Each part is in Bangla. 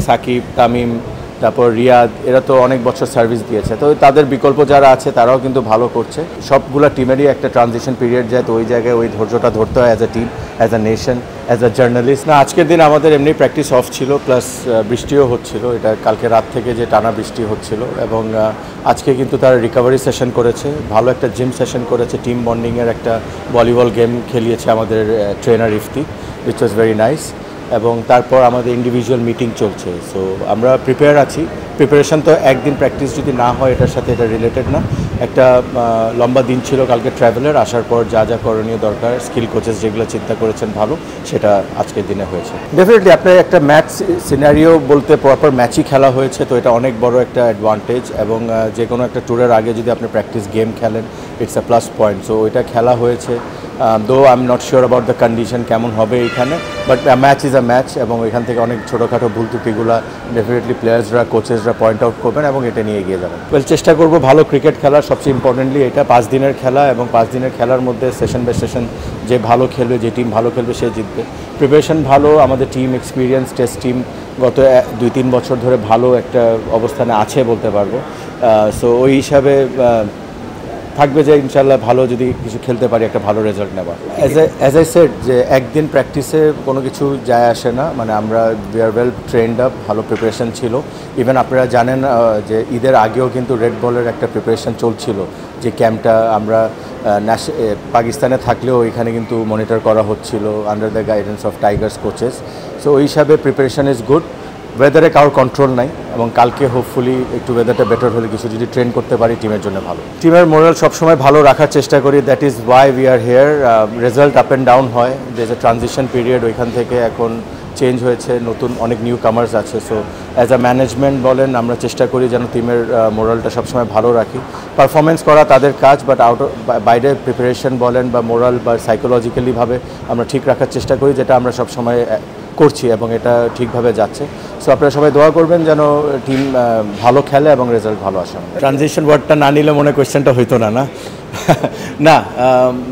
সাকিব, তামিম, তারপর রিয়াদ, এরা তো অনেক বছর সার্ভিস দিয়েছে, তো তাদের বিকল্প যারা আছে তারাও কিন্তু ভালো করছে। সবগুলো টিমেরই একটা ট্রানজিশন পিরিয়ড যায়, তো ওই জায়গায় ওই ধৈর্যটা ধরতে হয় as a team, as a nation, as a journalist. না, আজকের দিন আমাদের এমনি প্র্যাকটিস অফ ছিল, প্লাস বৃষ্টিও হচ্ছিল, এটা কালকে রাত থেকে যে টানা বৃষ্টি হচ্ছিল, এবং আজকে কিন্তু তারা রিকভারি সেশন করেছে, ভালো একটা জিম সেশন করেছে, টিম বন্ডিংয়ের একটা ভলিবল গেম খেলিয়েছে আমাদের trainer Ifti, which was very nice. এবং তারপর আমাদের ইন্ডিভিজুয়াল মিটিং চলছে। সো আমরা প্রিপেয়ার আছি। প্রিপারেশন তো একদিন প্র্যাকটিস যদি না হয় এটার সাথে এটা রিলেটেড না। একটা লম্বা দিন ছিল কালকে ট্রাভেলের, আসার পর যা যা করণীয় দরকার, স্কিল কোচেস যেগুলো চিন্তা করেছেন ভালো, সেটা আজকের দিনে হয়েছে। ডেফিনেটলি আপনার একটা ম্যাচ সিনারিও বলতে প্রপার ম্যাচই খেলা হয়েছে, তো এটা অনেক বড় একটা অ্যাডভান্টেজ। এবং যে কোনো একটা ট্যুরের আগে যদি আপনি প্র্যাকটিস গেম খেলেন, it's a plus point. So ওইটা খেলা হয়েছে। Though I am not sure about the condition কেমন হবে এখানে, but match is a match, এবং এখান থেকে অনেক ছোটোখাটো ভুল ত্রুটিগুলো ডেফিনেটলি প্লেয়ার্সরা, কোচেসরা পয়েন্ট আউট করবেন এবং এটা নিয়ে এগিয়ে যাবেন। ওয়েল, চেষ্টা করবো ভালো ক্রিকেট খেলার। সবচেয়ে ইম্পর্টেন্টলি এটা 5 দিনের খেলা, এবং 5 দিনের খেলার মধ্যে সেশন বাই সেশন যে ভালো খেলবে, যে টিম ভালো খেলবে সে জিতবে। প্রিপারেশন ভালো, আমাদের টিম এক্সপিরিয়েন্স, টেস্ট টিম গত 2-3 বছর ধরে ভালো একটা অবস্থানে আছে বলতে পারবো। সো ওই হিসাবে থাকবে যে ইনশাল্লাহ ভালো যদি কিছু খেলতে পারি, একটা ভালো রেজাল্ট নেওয়া। অ্যাজ আই সেড, যে একদিন প্র্যাকটিসে কোনো কিছু যায় আসে না, মানে আমরা we are well trend up, ভালো প্রিপারেশন ছিল। ইভেন আপনারা জানেন যে ঈদের আগেও কিন্তু রেড বলের একটা প্রিপারেশন চলছিল, যে ক্যাম্পটা আমরা পাকিস্তানে থাকলেও এখানে কিন্তু মনিটর করা হচ্ছিল under the guidance of Tigers coaches. So ওই হিসাবে প্রিপারেশন ইজ গুড। ওয়েদারে কারোর কন্ট্রোল নাই, এবং কালকে হোপফুলি একটু ওয়েদারটা বেটার হলে কিছু যদি ট্রেন করতে পারি টিমের জন্য ভালো। টিমের মোরাল সবসময় ভালো রাখার চেষ্টা করি, that is why we are here. Result up and down হয়, যে যে ট্রানজিশন পিরিয়ড, ওইখান থেকে এখন চেঞ্জ হয়েছে, নতুন অনেক নিউ কামার্স আছে। সো অ্যাজ আ ম্যানেজমেন্ট বলেন, আমরা চেষ্টা করি যেন টিমের মোরালটা সবসময় ভালো রাখি। পারফরমেন্স করা তাদের কাজ, বাট বাইরে প্রিপারেশন বলেন বা মোরাল বা সাইকোলজিক্যালিভাবে আমরা ঠিক রাখার চেষ্টা করি, যেটা আমরা সবসময় করছি এবং এটা ঠিকভাবে যাচ্ছে। সো আপনারা সবাই দোয়া করবেন যেন টিম ভালো খেলে এবং রেজাল্ট ভালো আসে। ট্রানজিশন ওয়ার্ডটা না নিলে মনে কোয়েশ্চেনটা হইতো না। না,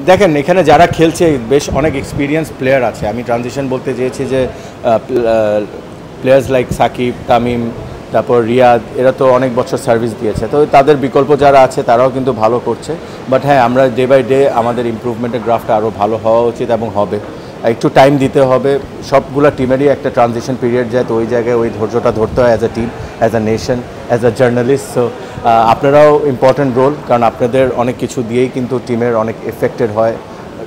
দেখেন এখানে যারা খেলছে বেশ অনেক এক্সপিরিয়েন্স প্লেয়ার আছে। আমি ট্রানজিশন বলতে চেয়েছি যে প্লেয়ার্স লাইক সাকিব, তামিম, তারপর রিয়াদ, এরা তো অনেক বছর সার্ভিস দিয়েছে, তো তাদের বিকল্প যারা আছে তারাও কিন্তু ভালো করছে। বাট হ্যাঁ, আমরা ডে বাই ডে আমাদের ইমপ্রুভমেন্টের গ্রাফটা আরও ভালো হওয়া উচিত এবং হবে। একটু টাইম দিতে হবে। সবগুলো টিমেরই একটা ট্রানজিশন পিরিয়ড যায়, তো ওই জায়গায় ওই ধৈর্যটা ধরতে হয় as a team, as a nation, as a journalist. So আপনারাও ইম্পর্টেন্ট রোল, কারণ আপনাদের অনেক কিছু দিয়েই কিন্তু টিমের অনেক এফেক্টেড হয়,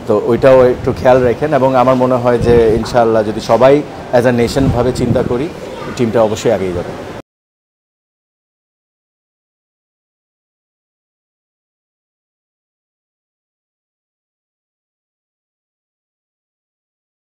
তো ওইটাও একটু খেয়াল রাখেন। এবং আমার মনে হয় যে ইনশাআল্লাহ যদি সবাই অ্যাজ এ নেশনভাবে চিন্তা করি, টিমটা অবশ্যই এগিয়ে যাবে।